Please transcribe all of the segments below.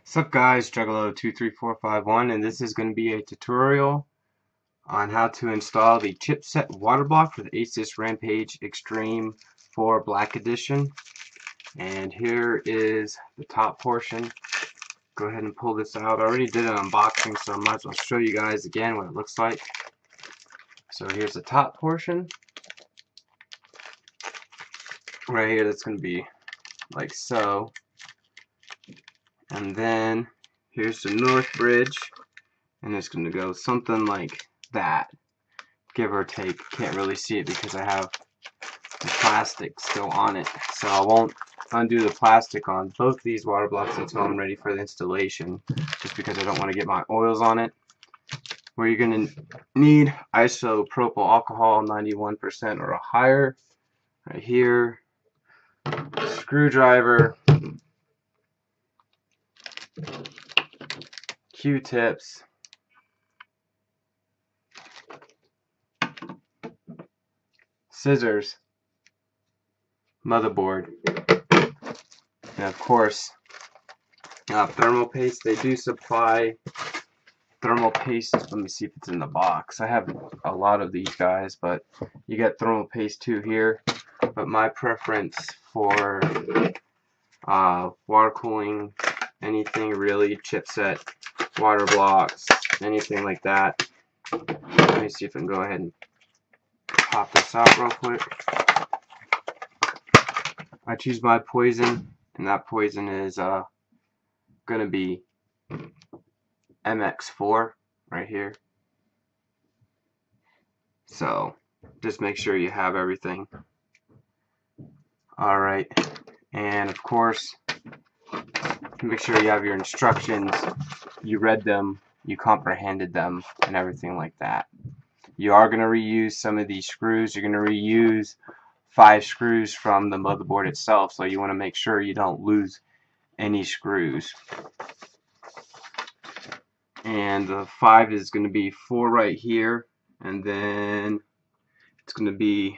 What's up guys, Juggalo23451, and this is going to be a tutorial on how to install the chipset water block for the Asus Rampage Extreme 4 Black Edition. And here is the top portion. Go ahead and pull this out. I already did an unboxing, so I might as well show you guys again what it looks like. So here's the top portion. Right here, that's going to be like so. And then here's the north bridge, and it's going to go something like that, give or take. Can't really see it because I have the plastic still on it, so I won't undo the plastic on both these water blocks until I'm ready for the installation, just because I don't want to get my oils on it. Where you're going to need isopropyl alcohol 91% or higher, right here, screwdriver, Q-tips, scissors, motherboard, and of course thermal paste. They do supply thermal paste. Let me see if it's in the box. I have a lot of these guys, but you get thermal paste too here. But my preference for water cooling, anything really, chipset, water blocks, anything like that. Let me see if I can go ahead and pop this out real quick. I choose my poison, and that poison is gonna be MX4 right here. So just make sure you have everything. Alright, and of course make sure you have your instructions, you read them, you comprehended them, and everything like that. You are going to reuse some of these screws. You're going to reuse 5 screws from the motherboard itself, so you want to make sure you don't lose any screws. And the 5 is going to be 4 right here, and then it's going to be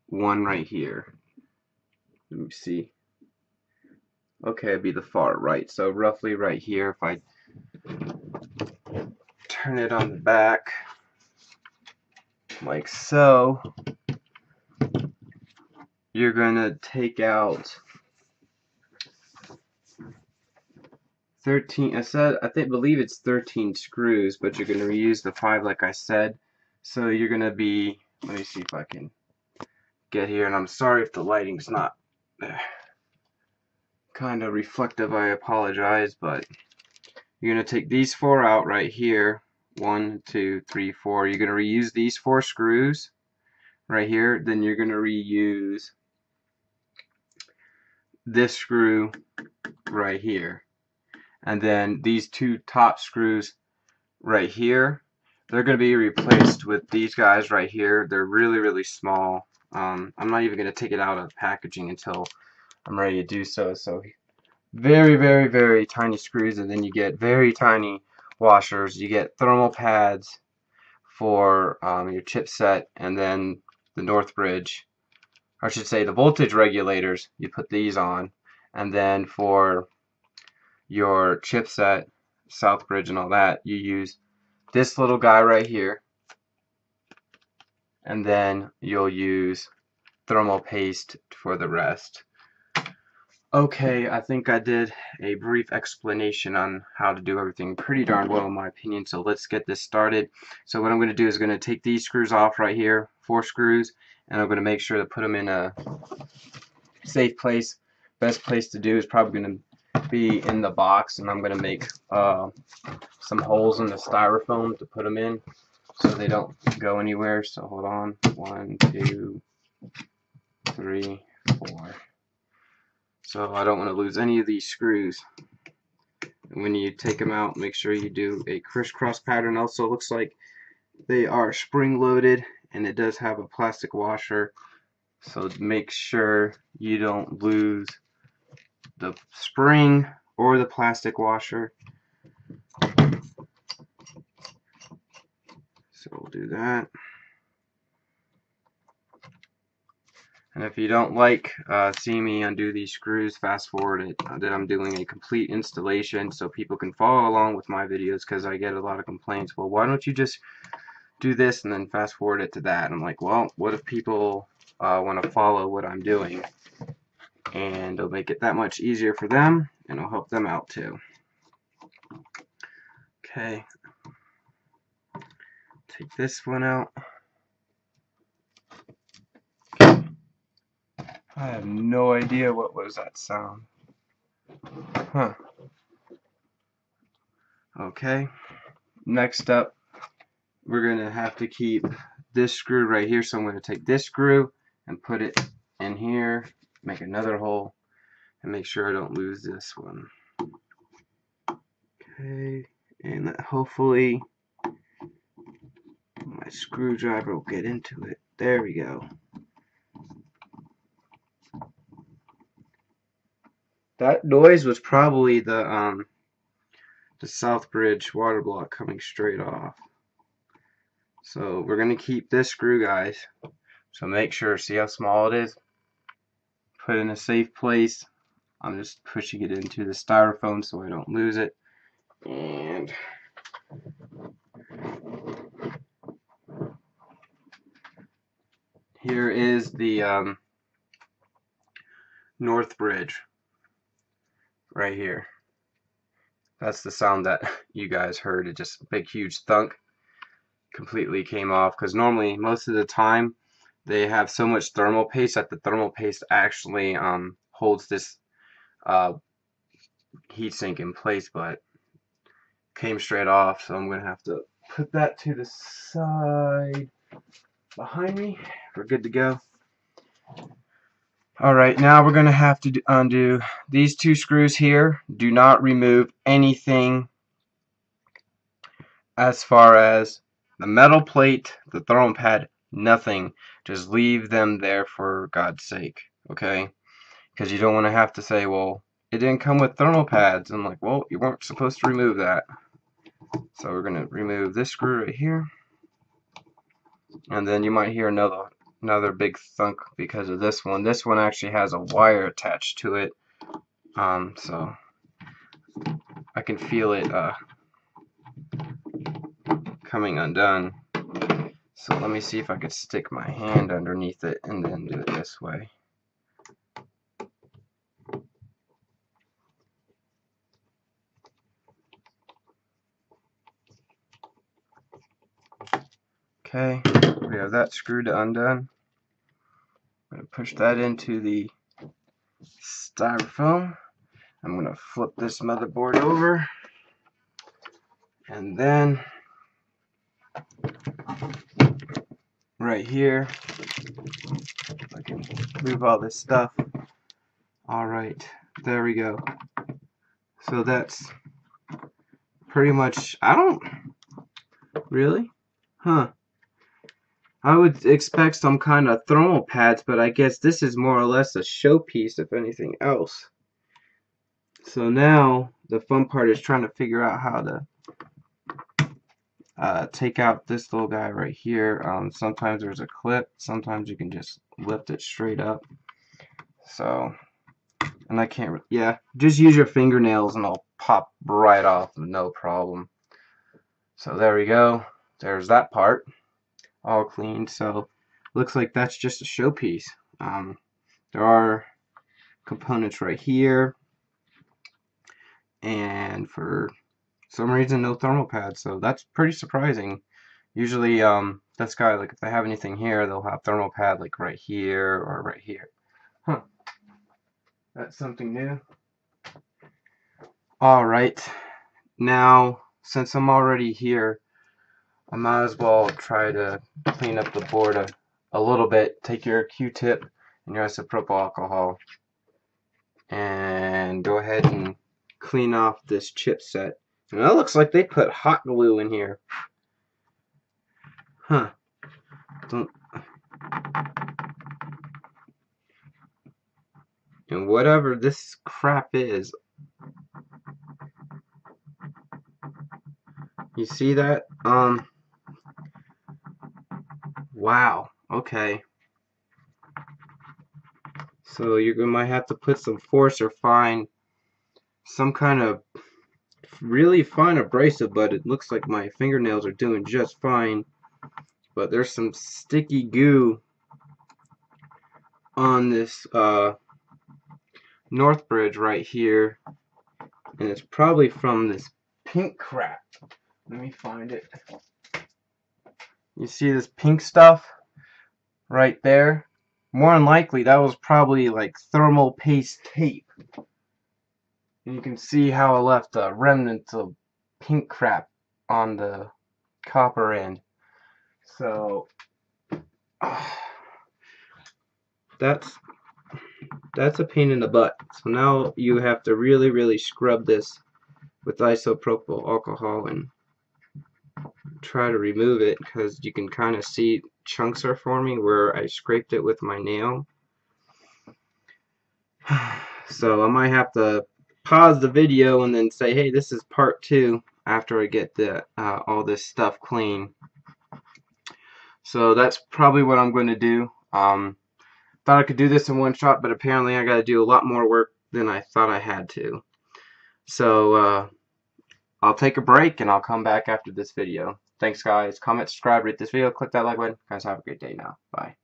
1 right here. Let me see. Okay, it'd be the far right, so roughly right here. If I turn it on the back like so, you're gonna take out 13. I believe it's 13 screws, but you're gonna reuse the 5 like I said. So you're gonna be, let me see if I can get here, and I'm sorry if the lighting's not kind of reflective, I apologize, but you're going to take these 4 out right here. 1, 2, 3, 4. You're going to reuse these 4 screws right here. Then you're going to reuse this screw right here. And then these 2 top screws right here, they're going to be replaced with these guys right here. They're really, really small. I'm not even going to take it out of the packaging until I'm ready to do so. So very, very, very tiny screws, and then you get very tiny washers. You get thermal pads for your chipset, and then the north bridge, or I should say the voltage regulators, you put these on, and then for your chipset, south bridge and all that, you use this little guy right here, and then you'll use thermal paste for the rest. Okay, I think I did a brief explanation on how to do everything pretty darn well in my opinion, so let's get this started. So what I'm going to do is going to take these screws off right here, 4 screws, and I'm going to make sure to put them in a safe place. Best place to do is probably going to be in the box, and I'm going to make some holes in the styrofoam to put them in so they don't go anywhere. So hold on, 1, 2, 3, 4. So I don't want to lose any of these screws. And when you take them out, make sure you do a crisscross pattern. Also, looks like they are spring loaded, and it does have a plastic washer. So make sure you don't lose the spring or the plastic washer. So we'll do that. And if you don't like seeing me undo these screws, fast forward it. That I'm doing a complete installation so people can follow along with my videos, because I get a lot of complaints. Well, why don't you just do this and then fast forward it to that? I'm like, well, what if people want to follow what I'm doing? And it'll make it that much easier for them, and it'll help them out too. Okay, take this one out. I have no idea what was that sound. Huh. Okay, next up, we're going to have to keep this screw right here, so I'm going to take this screw and put it in here, make another hole, and make sure I don't lose this one. Okay, and that hopefully my screwdriver will get into it. There we go. That noise was probably the South Bridge water block coming straight off. So we're gonna keep this screw, guys. So make sure, see how small it is? Put it in a safe place. I'm just pushing it into the styrofoam so I don't lose it. And here is the North Bridge right here. That's the sound that you guys heard. It just big huge thunk completely came off, because normally most of the time they have so much thermal paste that the thermal paste actually holds this heatsink in place, but came straight off, so I'm gonna have to put that to the side behind me. We're good to go. Alright, now we're gonna have to undo these two screws here. Do not remove anything as far as the metal plate, the thermal pad, nothing. Just leave them there for God's sake, okay? Because you don't want to have to say, well, it didn't come with thermal pads. I'm like, well, you weren't supposed to remove that. So we're going to remove this screw right here. And then you might hear another big thunk because of this one. This one actually has a wire attached to it. So I can feel it coming undone. So let me see if I could stick my hand underneath it and then do it this way. Okay, we have that screwed undone. I'm going to push that into the styrofoam. I'm going to flip this motherboard over, and then right here I can move all this stuff. Alright, there we go. So that's pretty much, I don't really, I would expect some kind of thermal pads, but I guess this is more or less a showpiece if anything else. So now the fun part is trying to figure out how to take out this little guy right here. Sometimes there's a clip, sometimes you can just lift it straight up. So, and I can't, yeah, just use your fingernails and it'll pop right off, no problem. So there we go. There's that part all cleaned. So looks like that's just a showpiece. There are components right here, and for some reason no thermal pads, so that's pretty surprising. Usually this guy, like if they have anything here, they'll have thermal pad like right here or right here. That's something new. Alright, now since I'm already here, I might as well try to clean up the board a little bit. Take your Q-tip and your isopropyl alcohol and go ahead and clean off this chipset. And it looks like they put hot glue in here. And whatever this crap is, you see that? Wow. Okay. So you might have to put some force or find some kind of really fine abrasive, but it looks like my fingernails are doing just fine. But there's some sticky goo on this north bridge right here, and it's probably from this pink crap. Let me find it. You see this pink stuff right there? More than likely that was probably like thermal paste tape. And you can see how I left a remnant of pink crap on the copper end. So that's a pain in the butt. So now you have to really scrub this with isopropyl alcohol and try to remove it, because you can kind of see chunks are forming where I scraped it with my nail. So I might have to pause the video and then say, hey, this is part 2 after I get the all this stuff clean. So that's probably what I'm going to do. Thought I could do this in one shot, but apparently I got to do a lot more work than I thought I had to. So I'll take a break and I'll come back after this video. Thanks guys. Comment, subscribe, rate this video, click that like button. Guys, have a great day now. Bye.